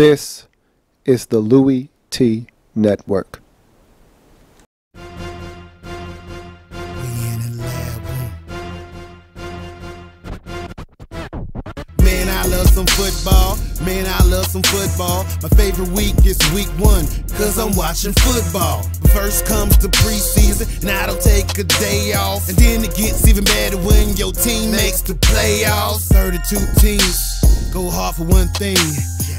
This is the Louie T Network. Man, I love some football. Man, I love some football. My favorite week is week 1, cause I'm watching football. But first comes the preseason, and I don't take a day off. And then it gets even better when your team makes the playoffs. 32 teams go hard for one thing.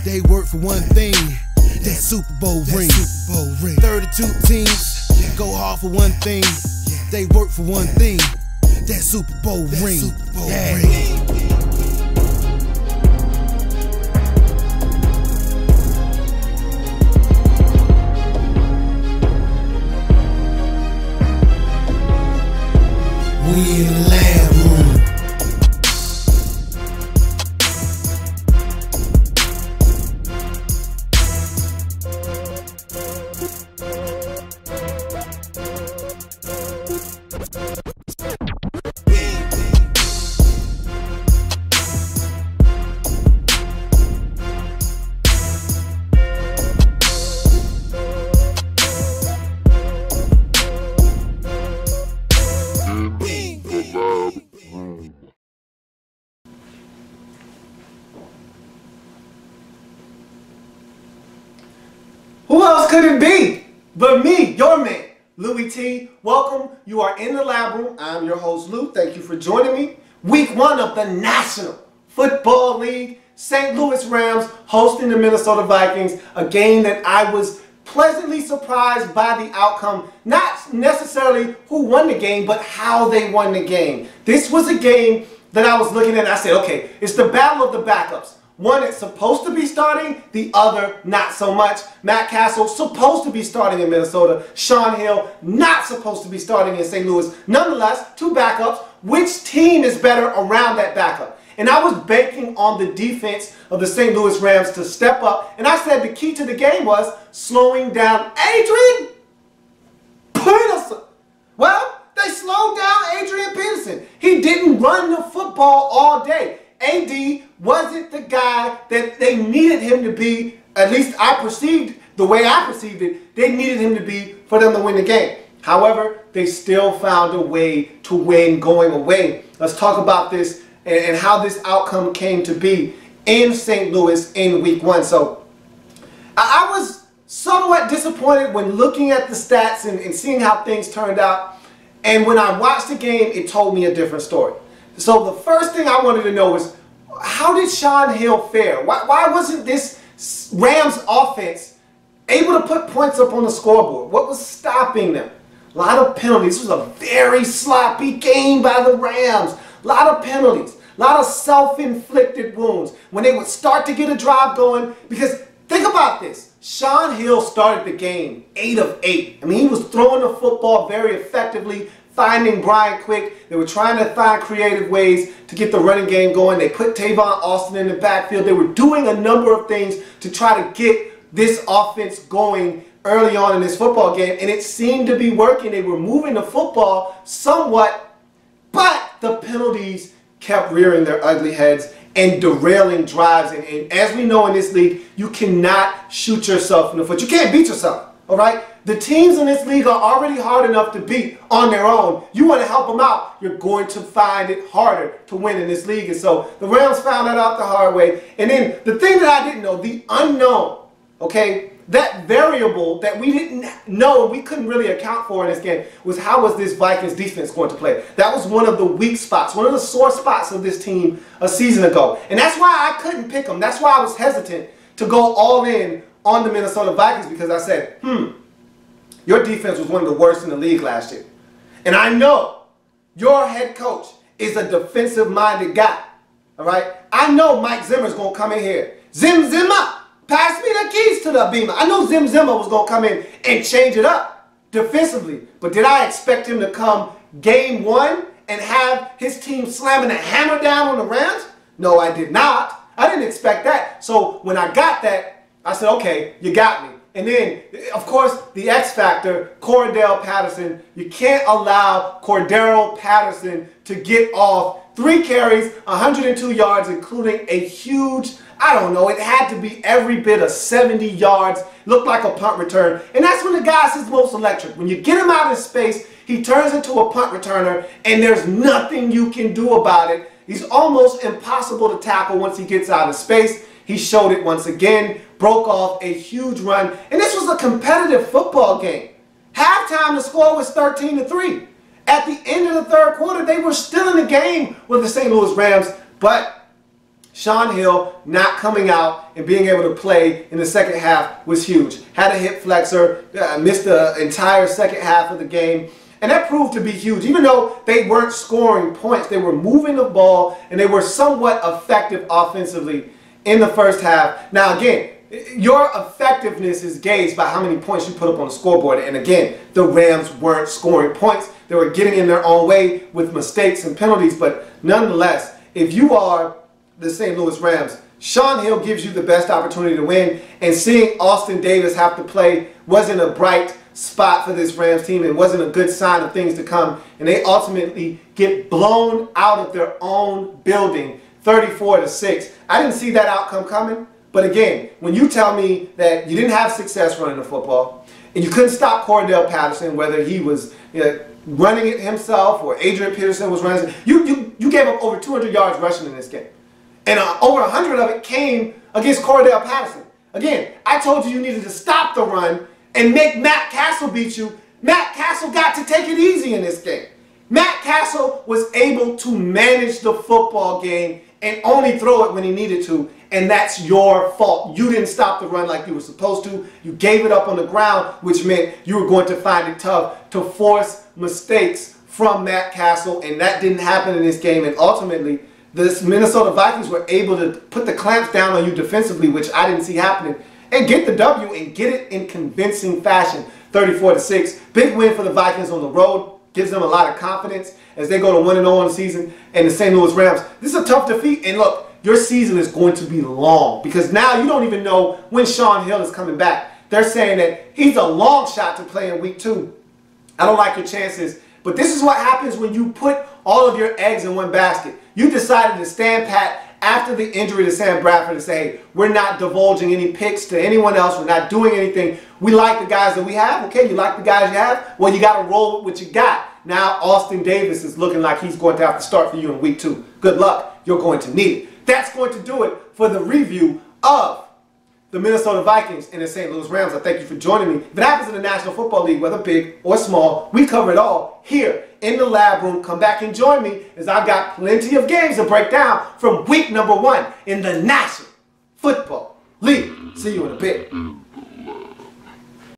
They work for one thing. That Super Bowl ring. 32 teams go hard for one thing. They work for one thing. That Super Bowl ring. We in the lab room. Who else could it be but me, your man, Louie T? Welcome. You are in the lab room. I'm your host, Lou. Thank you for joining me. Week 1 of the National Football League. St. Louis Rams hosting the Minnesota Vikings. A game that I was pleasantly surprised by the outcome. Not necessarily who won the game, but how they won the game. This was a game that I was looking at and I said, okay, it's the battle of the backups. One is supposed to be starting, the other not so much. Matt Castle supposed to be starting in Minnesota. Sean Hill not supposed to be starting in St. Louis. Nonetheless, 2 backups. Which team is better around that backup? And I was banking on the defense of the St. Louis Rams to step up. And I said the key to the game was slowing down Adrian Peterson. Well, they slowed down Adrian Peterson. He didn't run the football all day. AD wasn't the guy that they needed him to be, at least I perceived, the way I perceived it, they needed him to be for them to win the game. However, they still found a way to win going away. Let's talk about this and how this outcome came to be in St. Louis in week 1. So I was somewhat disappointed when looking at the stats and seeing how things turned out. And when I watched the game, it told me a different story. So the first thing I wanted to know was, how did Sean Hill fare? Why wasn't this Rams offense able to put points up on the scoreboard? What was stopping them? A lot of penalties. This was a very sloppy game by the Rams. A lot of penalties. A lot of self-inflicted wounds. When they would start to get a drive going, because think about this. Sean Hill started the game 8 of 8. I mean, he was throwing the football very effectively, finding Brian Quick. They were trying to find creative ways to get the running game going. They put Tavon Austin in the backfield. They were doing a number of things to try to get this offense going early on in this football game, and it seemed to be working. They were moving the football somewhat, but the penalties kept rearing their ugly heads and derailing drives. And as we know in this league, you cannot shoot yourself in the foot. You can't beat yourself, all right? The teams in this league are already hard enough to beat on their own. You want to help them out, you're going to find it harder to win in this league. And so the Rams found that out the hard way. And then the thing that I didn't know, the unknown, okay, that variable that we didn't know, we couldn't really account for in this game, was how was this Vikings defense going to play? That was one of the weak spots, one of the sore spots of this team a season ago. And that's why I couldn't pick them. That's why I was hesitant to go all in on the Minnesota Vikings, because I said, your defense was one of the worst in the league last year. And I know your head coach is a defensive-minded guy, all right? I know Mike Zimmer's going to come in here. Zimmer, pass me the keys to the beamer. I know Zimmer was going to come in and change it up defensively. But did I expect him to come game 1 and have his team slamming a hammer down on the Rams? No, I did not. I didn't expect that. So when I got that, I said, okay, you got me. And then, of course, the X factor, Cordell Patterson. You can't allow Cordell Patterson to get off 3 carries, 102 yards, including a huge I don't know, it had to be every bit of 70 yards, looked like a punt return. And that's when the guy's his most electric. When you get him out of space, he turns into a punt returner, and there's nothing you can do about it. He's almost impossible to tackle once he gets out of space. He showed it once again, broke off a huge run, and this was a competitive football game. Halftime, the score was 13-3. At the end of the third quarter, they were still in the game with the St. Louis Rams, but Shaun Hill not coming out and being able to play in the second half was huge. Had a hip flexor, missed the entire second half of the game, and that proved to be huge. Even though they weren't scoring points, they were moving the ball, and they were somewhat effective offensively in the first half. Now again, your effectiveness is gauged by how many points you put up on the scoreboard. And again, the Rams weren't scoring points. They were getting in their own way with mistakes and penalties. But nonetheless, if you are the St. Louis Rams, Shaun Hill gives you the best opportunity to win. And seeing Austin Davis have to play wasn't a bright spot for this Rams team. It wasn't a good sign of things to come. And they ultimately get blown out of their own building, 34-6. I didn't see that outcome coming. But again, when you tell me that you didn't have success running the football, and you couldn't stop Cordell Patterson, whether he was running it himself or Adrian Peterson was running it, you gave up over 200 yards rushing in this game. And over 100 of it came against Cordell Patterson. Again, I told you needed to stop the run and make Matt Castle beat you. Matt Castle got to take it easy in this game. Matt Castle was able to manage the football game and only throw it when he needed to, and that's your fault. You didn't stop the run like you were supposed to. You gave it up on the ground, which meant you were going to find it tough to force mistakes from Matt Castle, and that didn't happen in this game. And ultimately, the Minnesota Vikings were able to put the clamps down on you defensively, which I didn't see happening, and get the W and get it in convincing fashion, 34-6. Big win for the Vikings on the road. Gives them a lot of confidence as they go to 1-0 in the season. And the St. Louis Rams, this is a tough defeat. And look, your season is going to be long because now you don't even know when Shaun Hill is coming back. They're saying that he's a long shot to play in week 2. I don't like your chances. But this is what happens when you put all of your eggs in one basket. You decided to stand pat after the injury to Sam Bradford and say, hey, we're not divulging any picks to anyone else. We're not doing anything. We like the guys that we have. Okay, you like the guys you have? Well, you got to roll with what you got. Now, Austin Davis is looking like he's going to have to start for you in week 2. Good luck. You're going to need it. That's going to do it for the review of the Minnesota Vikings and the St. Louis Rams. I thank you for joining me. If it happens in the National Football League, whether big or small, we cover it all here in the lab room. Come back and join me as I've got plenty of games to break down from week number 1 in the National Football League. See you in a bit.